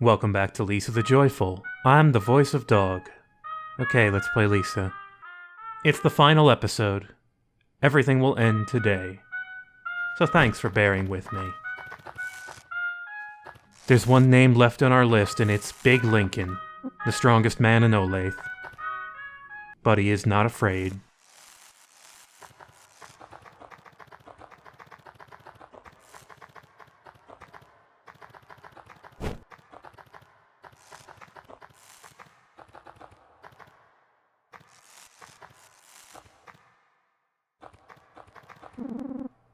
Welcome back to Lisa the Joyful. I'm the voice of dog. Okay, let's play Lisa. It's the final episode. Everything will end today. So thanks for bearing with me. There's one name left on our list, and it's Big Lincoln, the strongest man in Olathe. But he is not afraid.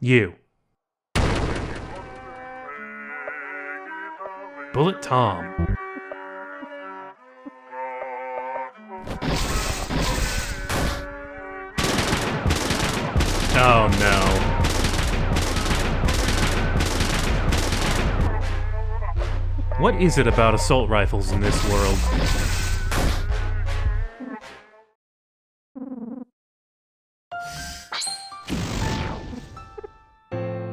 You. Bullet Tom. Oh no. What is it about assault rifles in this world?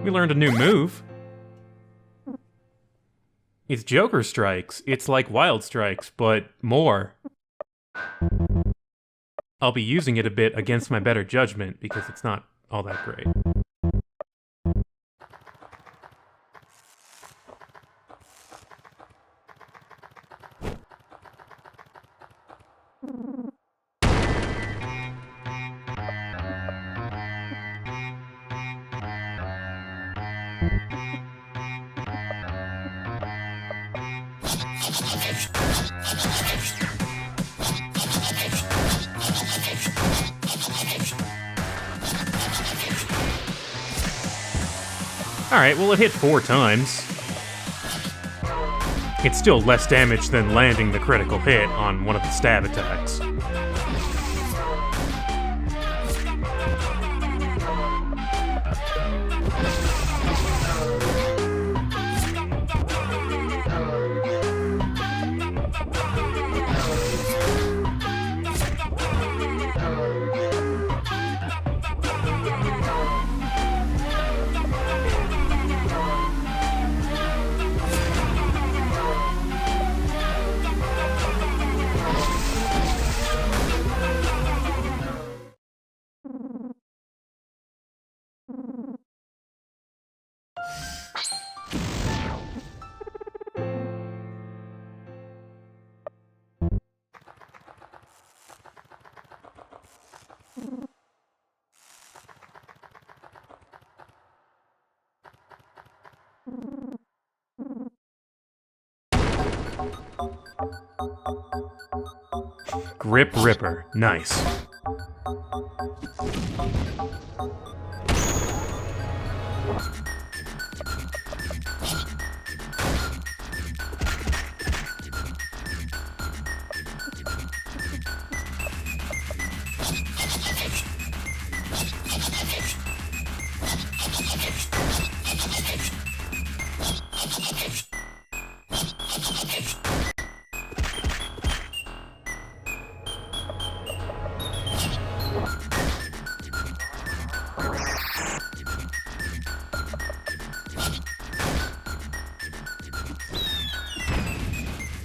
We learned a new move. It's Joker Strikes. It's like Wild Strikes, but more. I'll be using it a bit against my better judgment because it's not all that great. Alright, well it hit 4 times. It's still less damage than landing the critical hit on one of the stab attacks. Grip Ripper. Nice.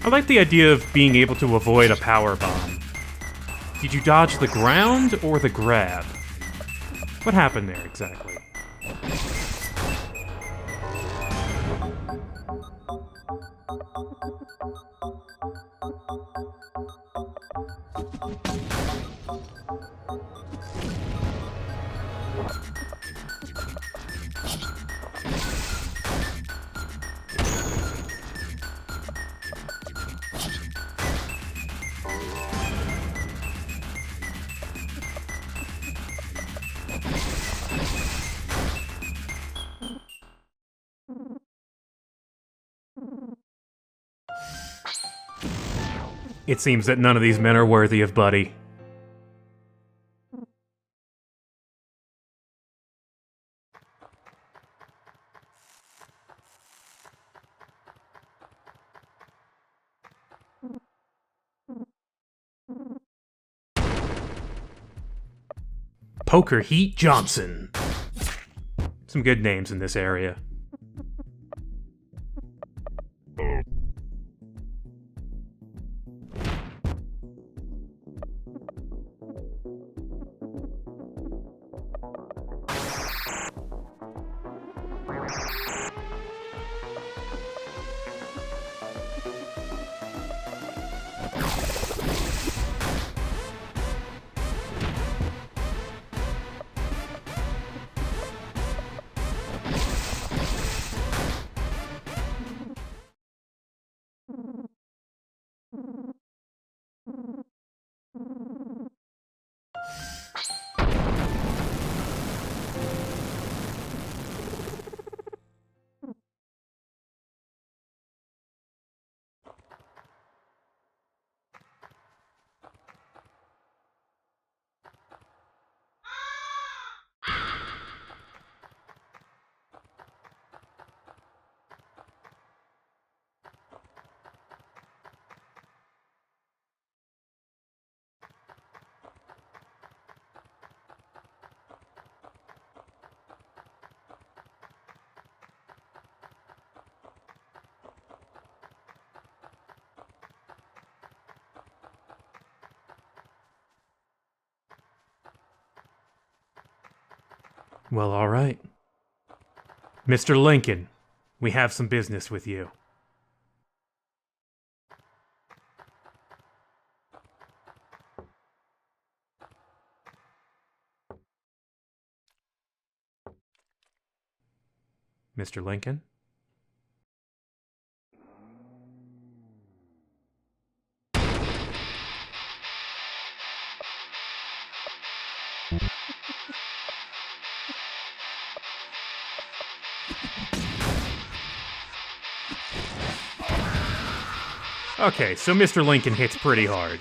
I like the idea of being able to avoid a power bomb. Did you dodge the ground or the grab? What happened there exactly? It seems that none of these men are worthy of Buddy. Poker Heat Johnson. Some good names in this area. Well, all right. Mr. Lincoln, we have some business with you. Mr. Lincoln? Okay, so Mr. Lincoln hits pretty hard.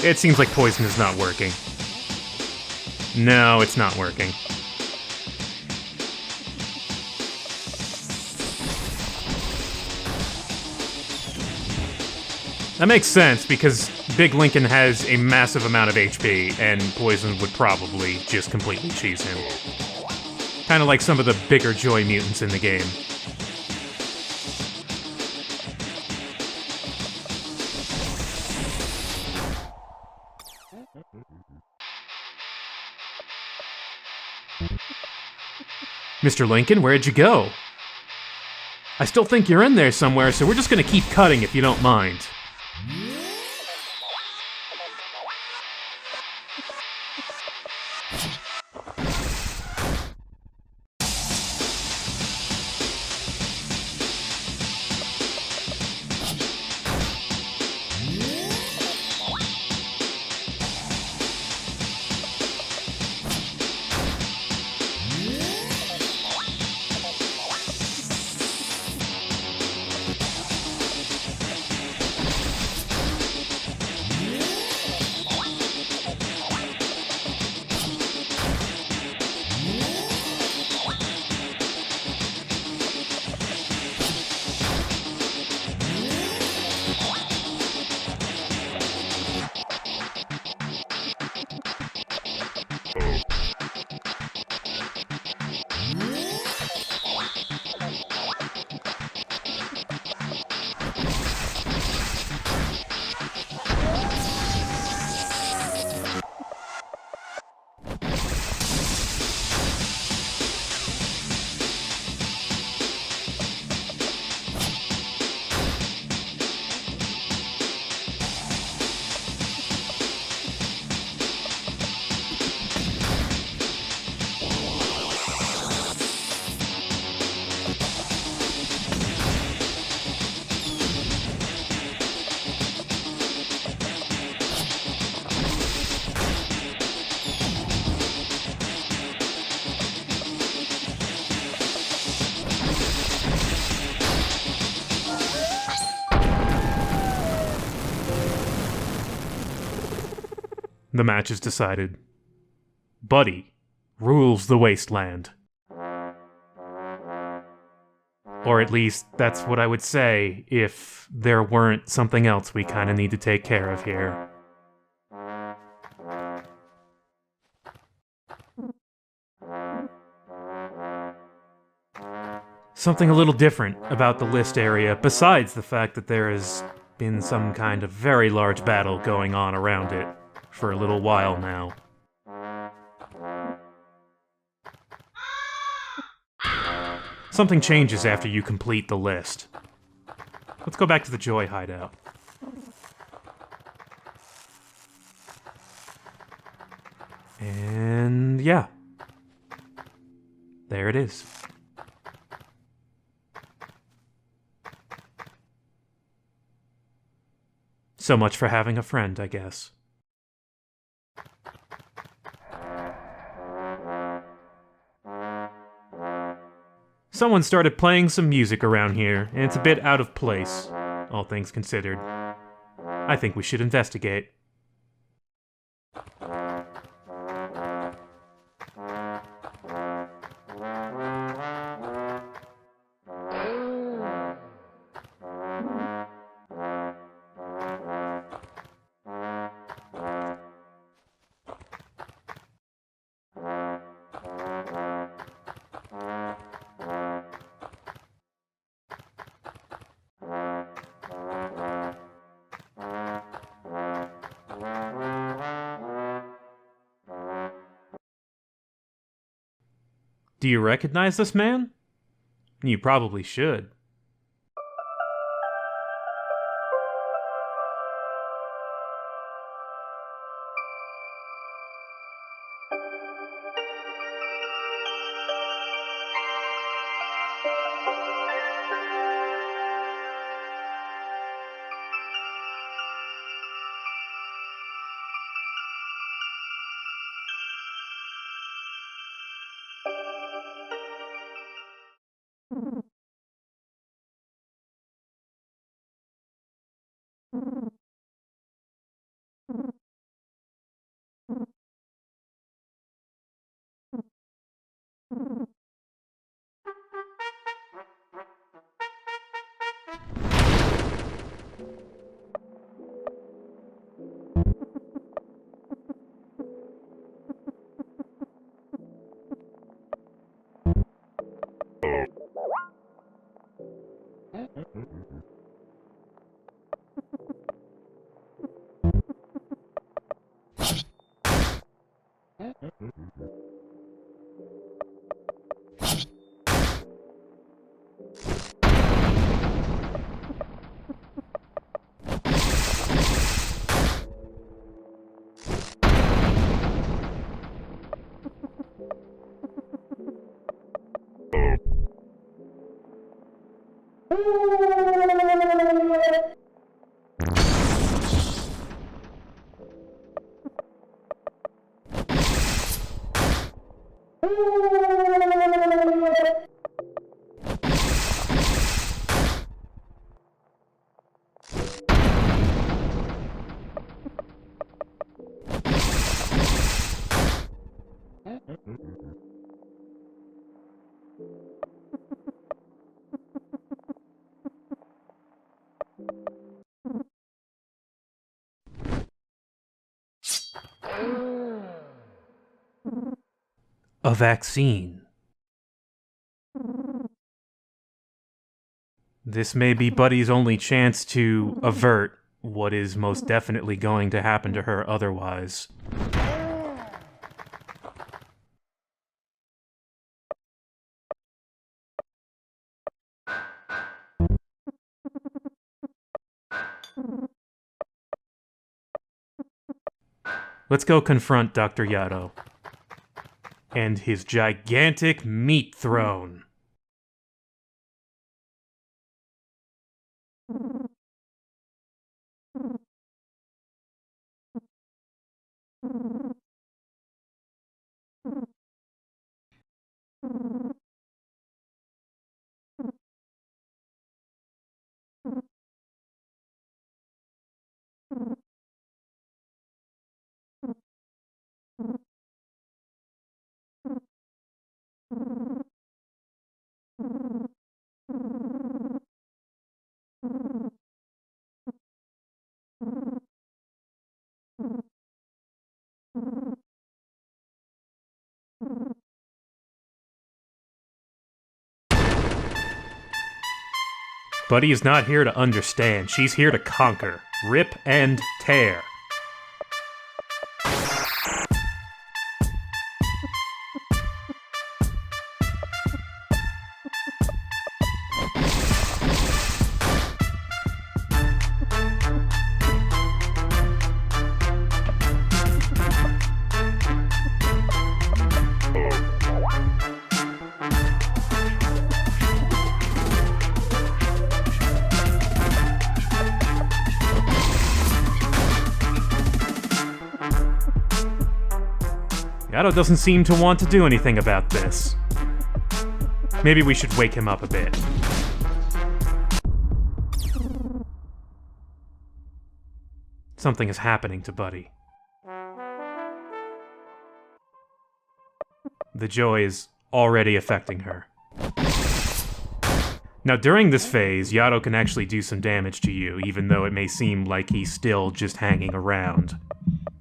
It seems like poison is not working. No, it's not working. That makes sense, because Big Lincoln has a massive amount of HP, and poison would probably just completely cheese him. Kind of like some of the bigger Joy mutants in the game. Mr. Lincoln, where'd you go? I still think you're in there somewhere, so we're just gonna keep cutting if you don't mind. The match is decided. Buddy rules the wasteland. Or at least, that's what I would say if there weren't something else we kinda need to take care of here. Something a little different about the list area, besides the fact that there has been some kind of very large battle going on around it for a little while now. Something changes after you complete the list. Let's go back to the Joy hideout. And yeah. There it is. So much for having a friend, I guess. Someone started playing some music around here, and it's a bit out of place, all things considered. I think we should investigate. Do you recognize this man? You probably should. A vaccine. This may be Buddy's only chance to avert what is most definitely going to happen to her otherwise. Let's go confront Dr. Yato and his gigantic meat throne. Buddy is not here to understand. She's here to conquer. Rip and tear. Yato doesn't seem to want to do anything about this. Maybe we should wake him up a bit. Something is happening to Buddy. The joy is already affecting her. Now, during this phase, Yato can actually do some damage to you, even though it may seem like he's still just hanging around.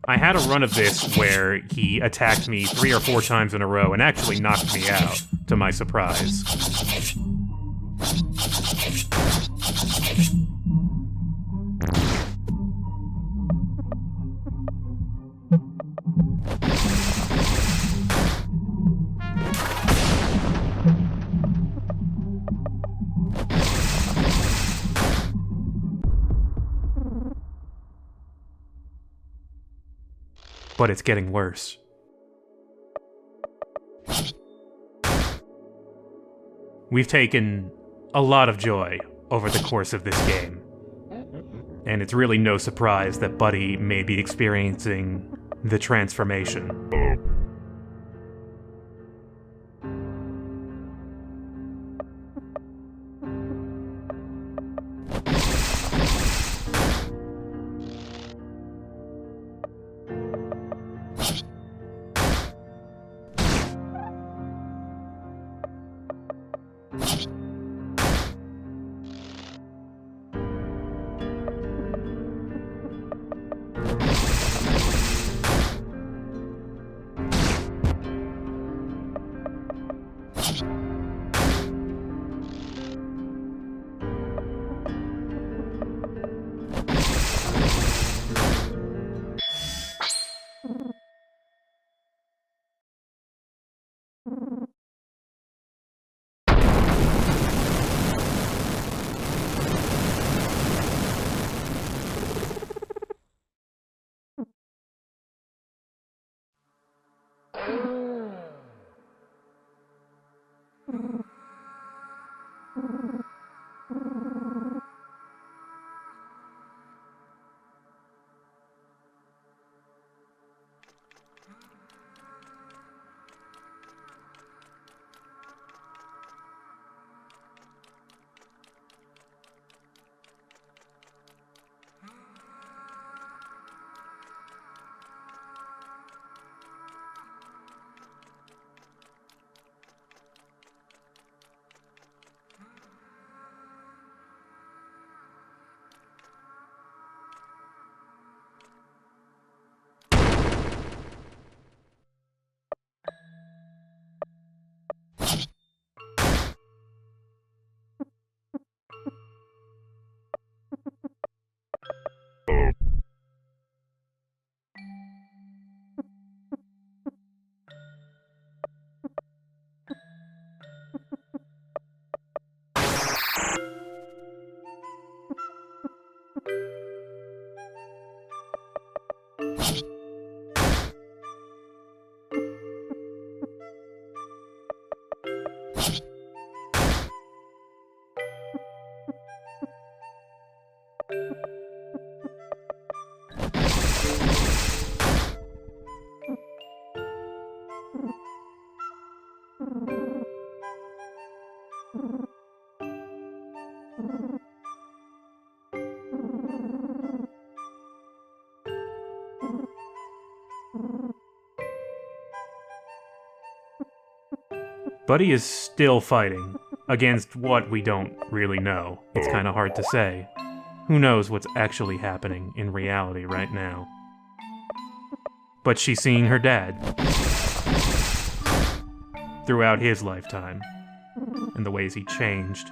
I had a run of this where he attacked me 3 or 4 times in a row and actually knocked me out, to my surprise. But it's getting worse. We've taken a lot of joy over the course of this game. And it's really no surprise that Buddy may be experiencing the transformation. Buddy is still fighting against what we don't really know. It's kind of hard to say. Who knows what's actually happening in reality right now? But she's seeing her dad throughout his lifetime and the ways he changed.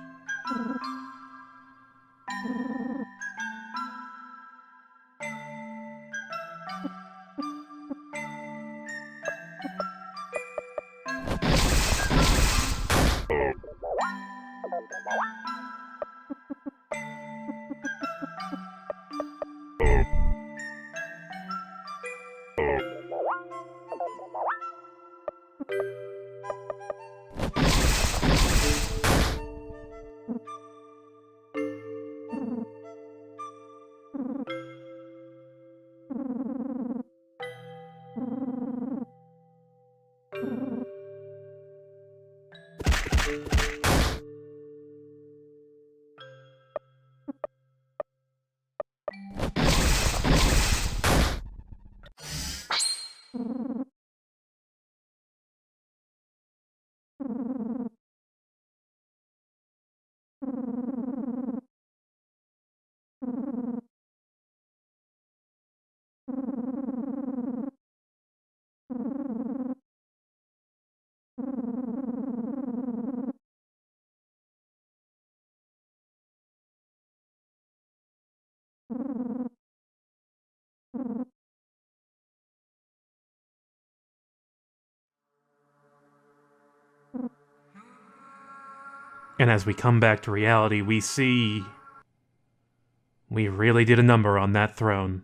And as we come back to reality, we see we really did a number on that throne.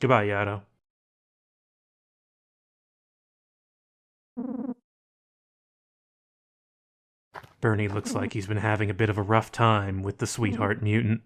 Goodbye, Yato. Bernie looks like he's been having a bit of a rough time with the sweetheart mutant.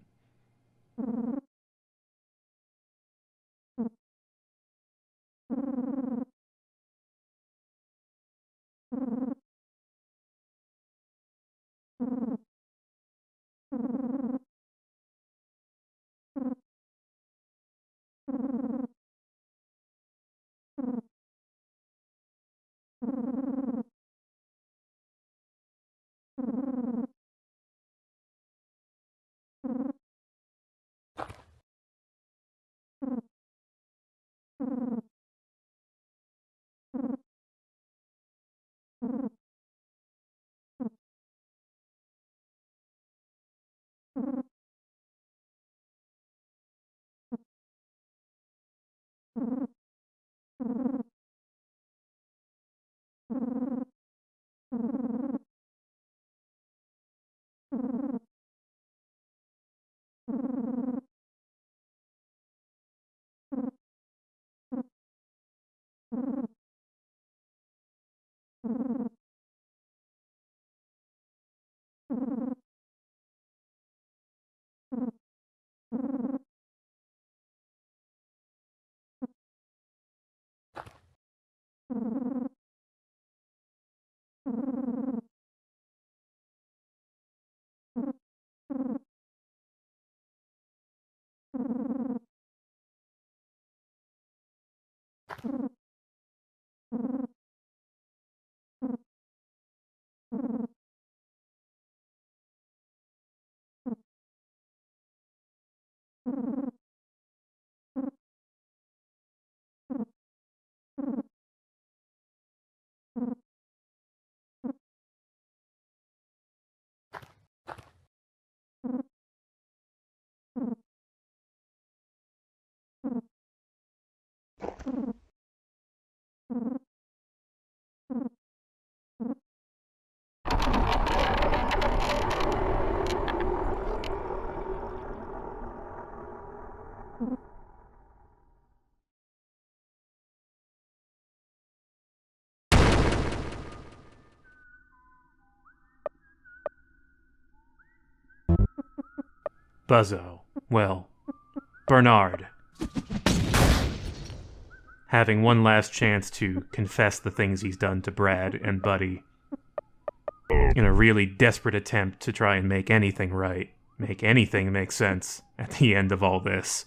Buzzo. Well, Bernard. Having one last chance to confess the things he's done to Brad and Buddy in a really desperate attempt to try and make anything right, make anything make sense at the end of all this.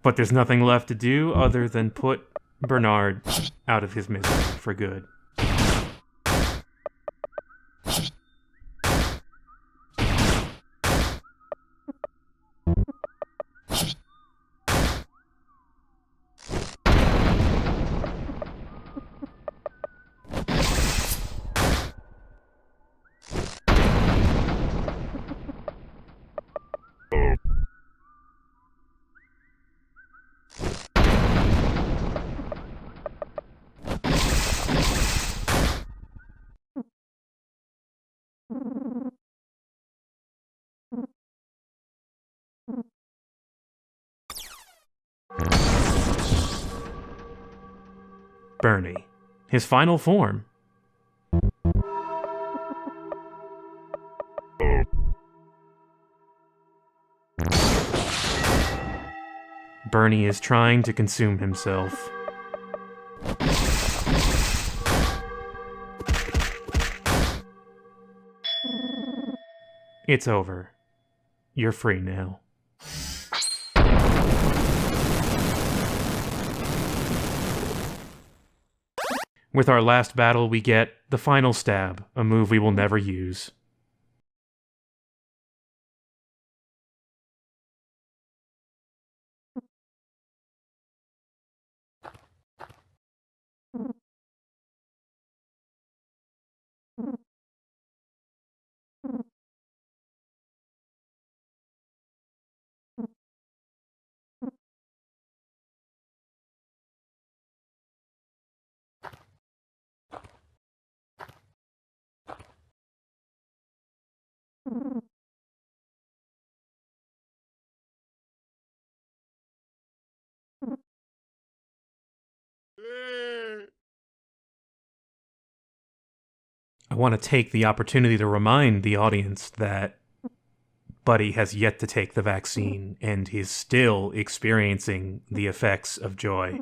But there's nothing left to do other than put Bernard out of his misery for good. Bernie. His final form. Bernie is trying to consume himself. It's over. You're free now. With our last battle, we get the final stab, a move we will never use. I want to take the opportunity to remind the audience that Buddy has yet to take the vaccine and is still experiencing the effects of joy.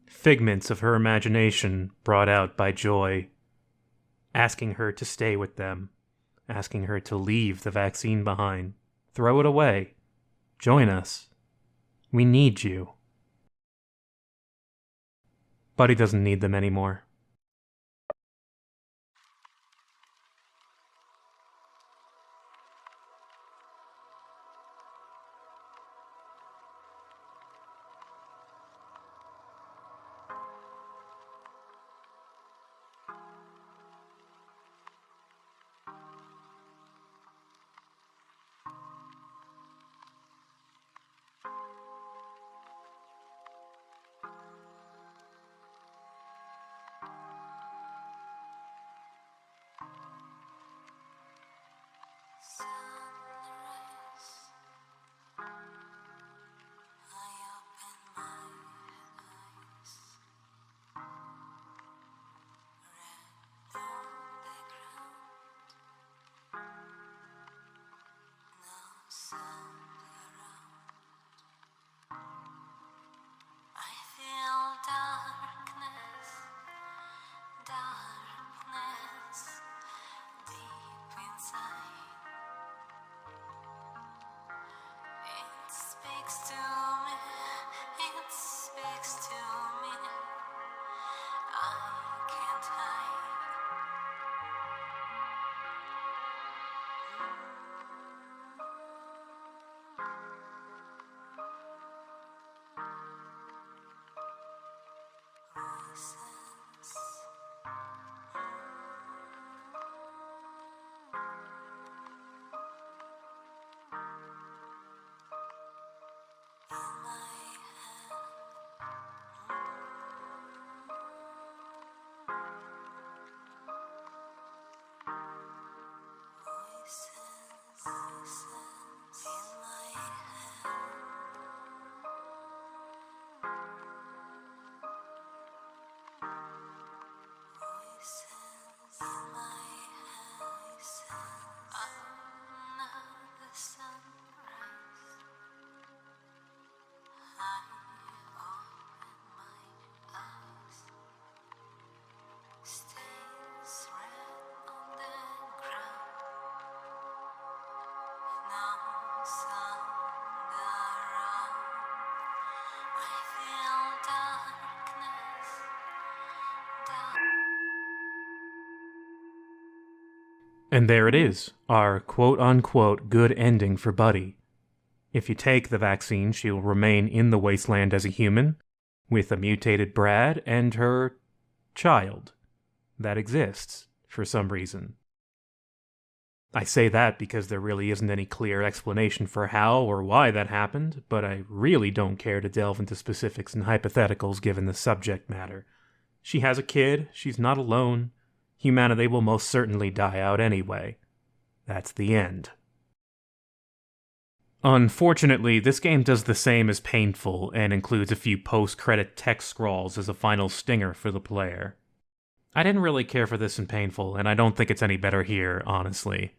figments of her imagination brought out by Joy, asking her to stay with them, asking her to leave the vaccine behind, throw it away, join us. We need you. Buddy doesn't need them anymore. And there it is, our quote-unquote good ending for Buddy. If you take the vaccine, she'll remain in the wasteland as a human, with a mutated Brad and her child that exists for some reason. I say that because there really isn't any clear explanation for how or why that happened, but I really don't care to delve into specifics and hypotheticals given the subject matter. She has a kid, she's not alone. Humanity will most certainly die out anyway. That's the end. Unfortunately, this game does the same as Painful and includes a few post-credit text scrawls as a final stinger for the player. I didn't really care for this in Painful, and I don't think it's any better here, honestly.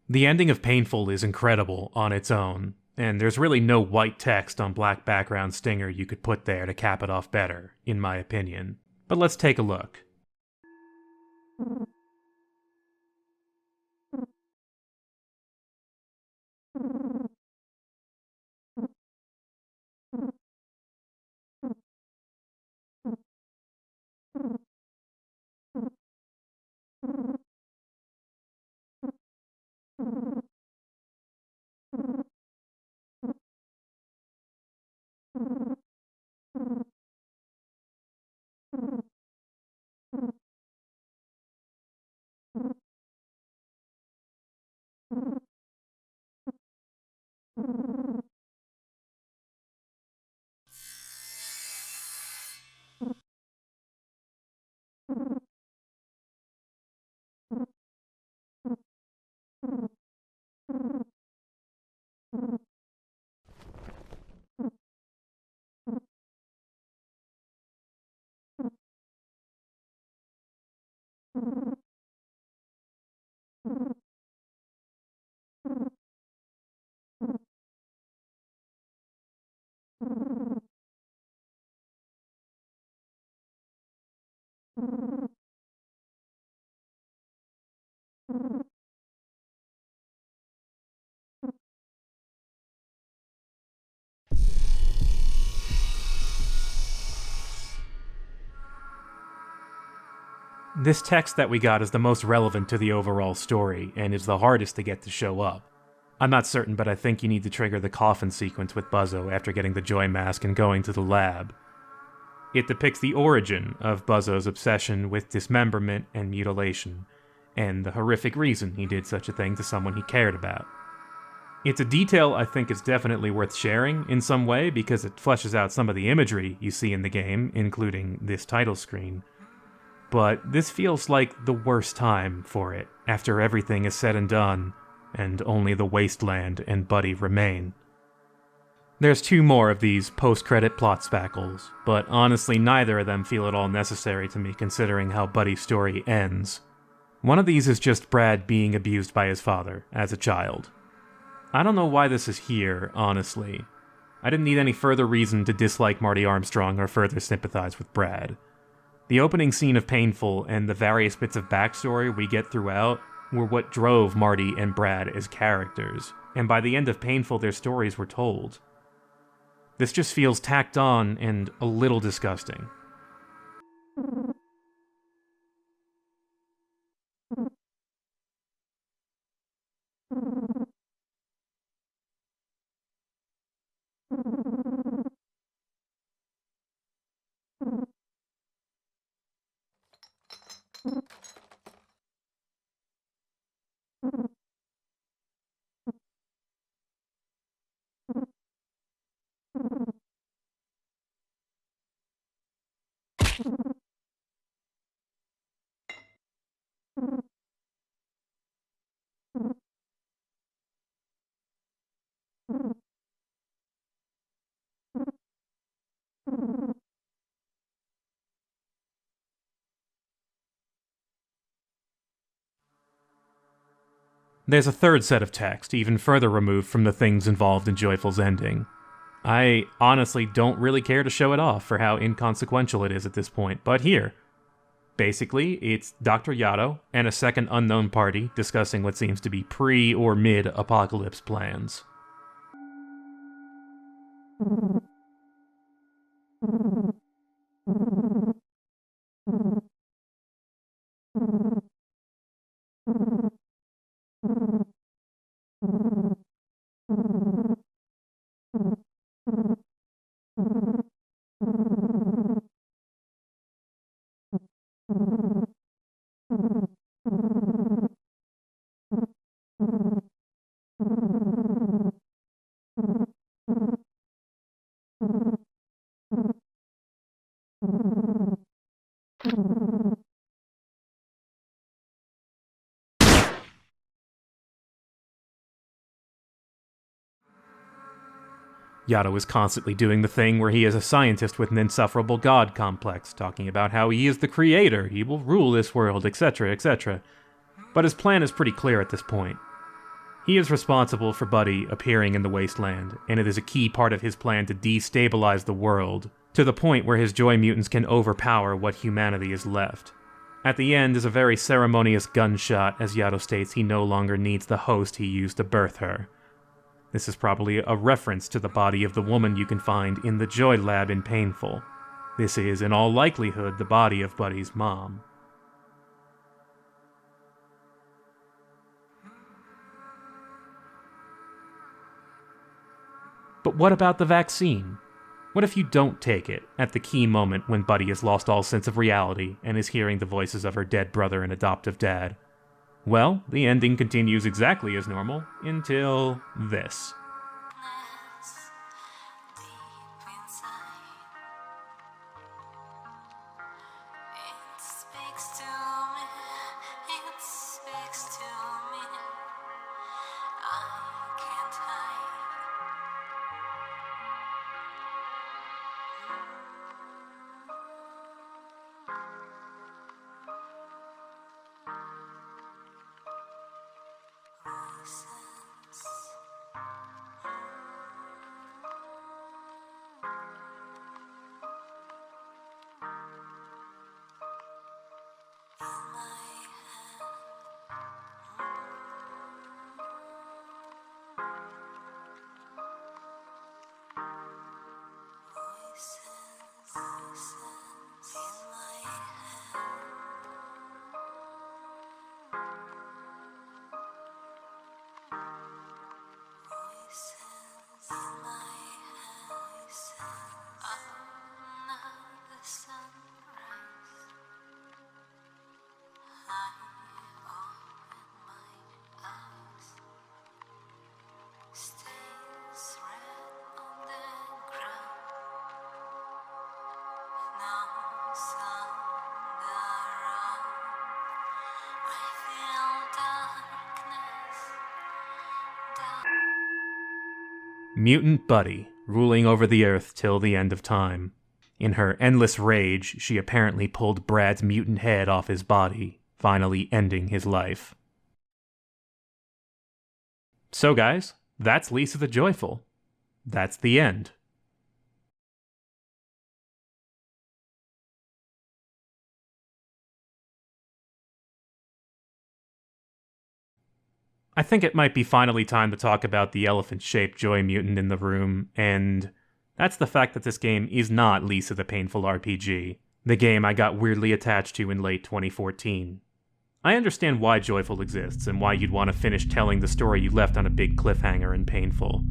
The ending of Painful is incredible on its own, and there's really no white text on black background stinger you could put there to cap it off better, in my opinion. But let's take a look. This text that we got is the most relevant to the overall story, and is the hardest to get to show up. I'm not certain, but I think you need to trigger the coffin sequence with Buzzo after getting the Joy Mask and going to the lab. It depicts the origin of Buzzo's obsession with dismemberment and mutilation, and the horrific reason he did such a thing to someone he cared about. It's a detail I think is definitely worth sharing in some way because it fleshes out some of the imagery you see in the game, including this title screen. But this feels like the worst time for it, after everything is said and done, and only the wasteland and Buddy remain. There's 2 more of these post-credit plot spackles, but honestly neither of them feel at all necessary to me considering how Buddy's story ends. One of these is just Brad being abused by his father as a child. I don't know why this is here, honestly. I didn't need any further reason to dislike Marty Armstrong or further sympathize with Brad. The opening scene of Painful and the various bits of backstory we get throughout were what drove Marty and Brad as characters, and by the end of Painful their stories were told. This just feels tacked on and a little disgusting. There's a third set of text, even further removed from the things involved in Joyful's ending. I honestly don't really care to show it off for how inconsequential it is at this point, but here. Basically, it's Dr. Yato and a second unknown party discussing what seems to be pre- or mid-apocalypse plans. Yato is constantly doing the thing where he is a scientist with an insufferable god complex, talking about how he is the creator, he will rule this world, etc., etc. But his plan is pretty clear at this point. He is responsible for Buddy appearing in the wasteland, and it is a key part of his plan to destabilize the world, to the point where his Joy Mutants can overpower what humanity is left. At the end is a very ceremonious gunshot as Yato states he no longer needs the host he used to birth her. This is probably a reference to the body of the woman you can find in the Joy Lab in Painful. This is, in all likelihood, the body of Buddy's mom. But what about the vaccine? What if you don't take it at the key moment when Buddy has lost all sense of reality and is hearing the voices of her dead brother and adoptive dad? Well, the ending continues exactly as normal until this. Mutant Buddy, ruling over the Earth till the end of time. In her endless rage, she apparently pulled Brad's mutant head off his body, finally ending his life. So guys, that's Lisa the Joyful. That's the end. I think it might be finally time to talk about the elephant-shaped joy mutant in the room, and that's the fact that this game is not Lisa the Painful RPG, the game I got weirdly attached to in late 2014. I understand why Joyful exists, and why you'd want to finish telling the story you left on a big cliffhanger and Painful.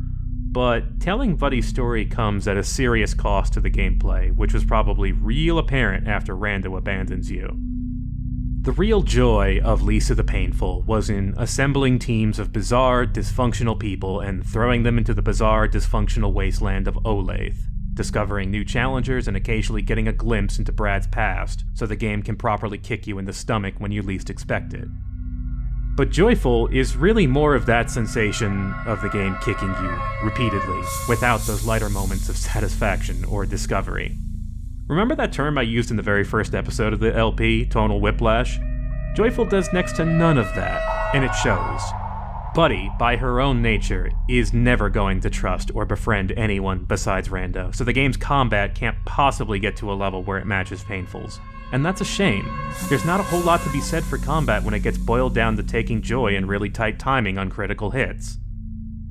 But telling Buddy's story comes at a serious cost to the gameplay, which was probably real apparent after Rando abandons you. The real joy of Lisa the Painful was in assembling teams of bizarre, dysfunctional people and throwing them into the bizarre, dysfunctional wasteland of Olathe, discovering new challengers and occasionally getting a glimpse into Brad's past, so the game can properly kick you in the stomach when you least expect it. But Joyful is really more of that sensation of the game kicking you repeatedly, without those lighter moments of satisfaction or discovery. Remember that term I used in the very first episode of the LP, tonal whiplash? Joyful does next to none of that, and it shows. Buddy, by her own nature, is never going to trust or befriend anyone besides Rando, so the game's combat can't possibly get to a level where it matches Painful's. And that's a shame. There's not a whole lot to be said for combat when it gets boiled down to taking joy in really tight timing on critical hits.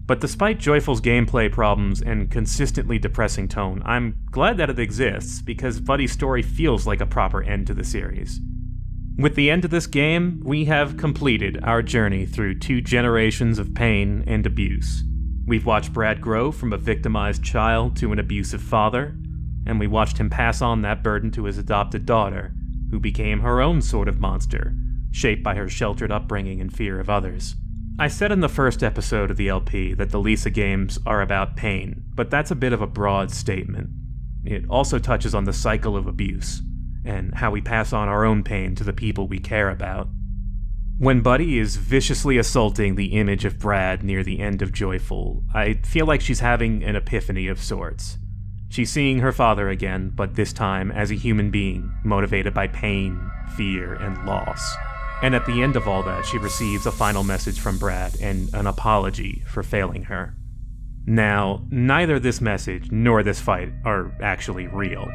But despite Joyful's gameplay problems and consistently depressing tone, I'm glad that it exists, because Buddy's story feels like a proper end to the series. With the end of this game, we have completed our journey through 2 generations of pain and abuse. We've watched Brad grow from a victimized child to an abusive father, and we watched him pass on that burden to his adopted daughter, who became her own sort of monster, shaped by her sheltered upbringing and fear of others. I said in the first episode of the LP that the Lisa games are about pain, but that's a bit of a broad statement. It also touches on the cycle of abuse, and how we pass on our own pain to the people we care about. When Buddy is viciously assaulting the image of Brad near the end of Joyful, I feel like she's having an epiphany of sorts. She's seeing her father again, but this time as a human being, motivated by pain, fear, and loss. And at the end of all that, she receives a final message from Brad and an apology for failing her. Now, neither this message nor this fight are actually real.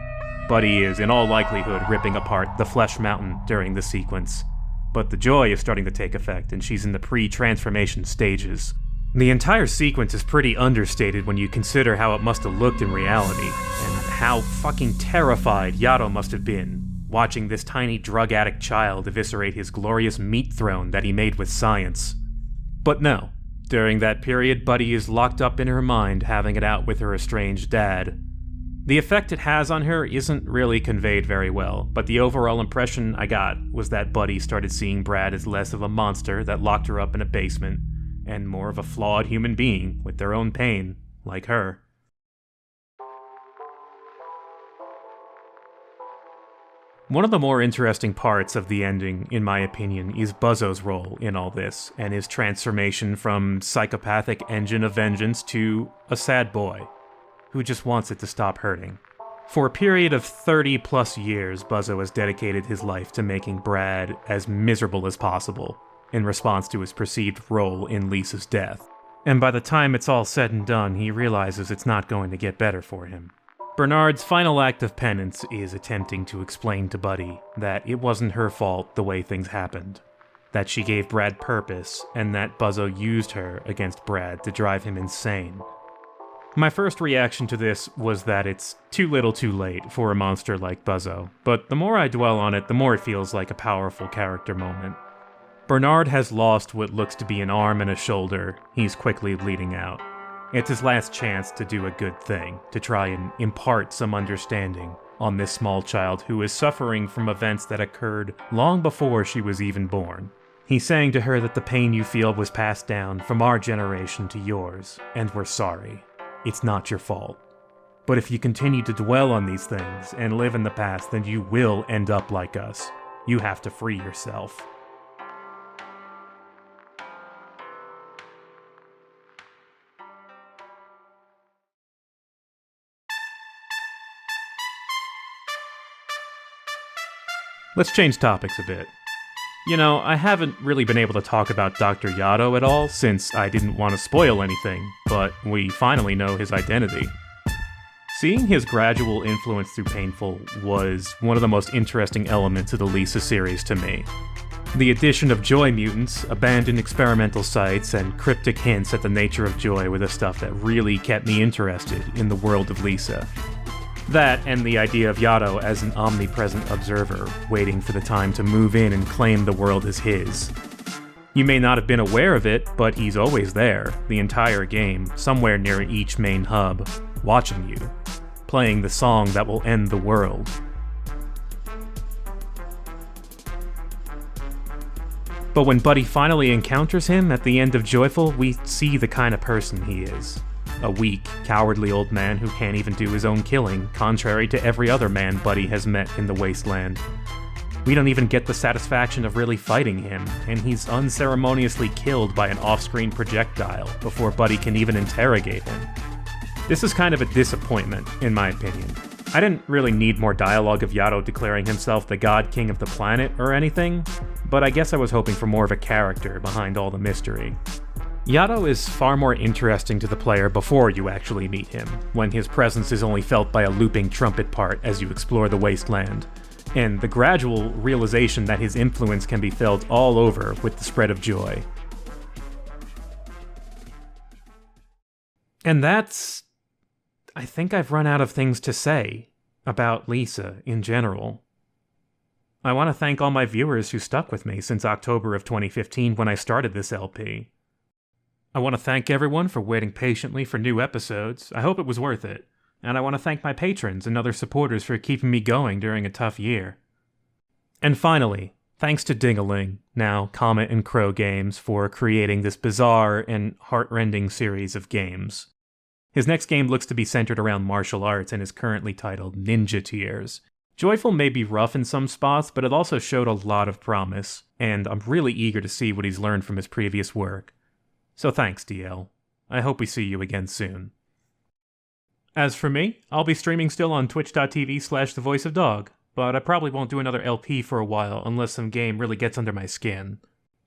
Buddy is, in all likelihood, ripping apart the Flesh Mountain during the sequence. But the joy is starting to take effect, and she's in the pre-transformation stages. The entire sequence is pretty understated when you consider how it must have looked in reality, and how fucking terrified Yato must have been, watching this tiny drug addict child eviscerate his glorious meat throne that he made with science. But no, during that period, Buddy is locked up in her mind, having it out with her estranged dad. The effect it has on her isn't really conveyed very well, but the overall impression I got was that Buddy started seeing Brad as less of a monster that locked her up in a basement, and more of a flawed human being with their own pain, like her. One of the more interesting parts of the ending, in my opinion, is Buzzo's role in all this, and his transformation from psychopathic engine of vengeance to a sad boy, who just wants it to stop hurting. For a period of 30-plus years, Buzzo has dedicated his life to making Brad as miserable as possible, in response to his perceived role in Lisa's death. And by the time it's all said and done, he realizes it's not going to get better for him. Bernard's final act of penance is attempting to explain to Buddy that it wasn't her fault the way things happened, that she gave Brad purpose, and that Buzzo used her against Brad to drive him insane. My first reaction to this was that it's too little too late for a monster like Buzzo, but the more I dwell on it, the more it feels like a powerful character moment. Bernard has lost what looks to be an arm and a shoulder. He's quickly bleeding out. It's his last chance to do a good thing, to try and impart some understanding on this small child who is suffering from events that occurred long before she was even born. He's saying to her that the pain you feel was passed down from our generation to yours, and we're sorry. It's not your fault. But if you continue to dwell on these things and live in the past, then you will end up like us. You have to free yourself. Let's change topics a bit. You know, I haven't really been able to talk about Dr. Yato at all since I didn't want to spoil anything, but we finally know his identity. Seeing his gradual influence through Painful was one of the most interesting elements of the Lisa series to me. The addition of joy mutants, abandoned experimental sites, and cryptic hints at the nature of joy were the stuff that really kept me interested in the world of Lisa. That, and the idea of Yato as an omnipresent observer, waiting for the time to move in and claim the world as his. You may not have been aware of it, but he's always there, the entire game, somewhere near each main hub, watching you, playing the song that will end the world. But when Buddy finally encounters him at the end of Joyful, we see the kind of person he is. A weak, cowardly old man who can't even do his own killing, contrary to every other man Buddy has met in the Wasteland. We don't even get the satisfaction of really fighting him, and he's unceremoniously killed by an off-screen projectile before Buddy can even interrogate him. This is kind of a disappointment, in my opinion. I didn't really need more dialogue of Yato declaring himself the God King of the planet or anything, but I guess I was hoping for more of a character behind all the mystery. Yato is far more interesting to the player before you actually meet him, when his presence is only felt by a looping trumpet part as you explore the wasteland, and the gradual realization that his influence can be felt all over with the spread of joy. And that's... I think I've run out of things to say about Lisa in general. I want to thank all my viewers who stuck with me since October of 2015 when I started this LP. I want to thank everyone for waiting patiently for new episodes. I hope it was worth it. And I want to thank my patrons and other supporters for keeping me going during a tough year. And finally, thanks to Dingaling, now Comet and Crow Games, for creating this bizarre and heart-rending series of games. His next game looks to be centered around martial arts and is currently titled Ninja Tears. Joyful may be rough in some spots, but it also showed a lot of promise, and I'm really eager to see what he's learned from his previous work. So thanks, DL. I hope we see you again soon. As for me, I'll be streaming still on twitch.tv/thevoiceofdog, but I probably won't do another LP for a while unless some game really gets under my skin.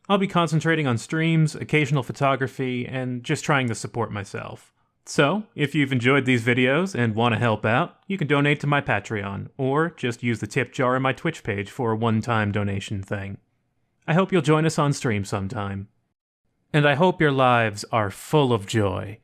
I'll be concentrating on streams, occasional photography, and just trying to support myself. So, if you've enjoyed these videos and want to help out, you can donate to my Patreon, or just use the tip jar on my Twitch page for a one-time donation thing. I hope you'll join us on stream sometime. And I hope your lives are full of joy.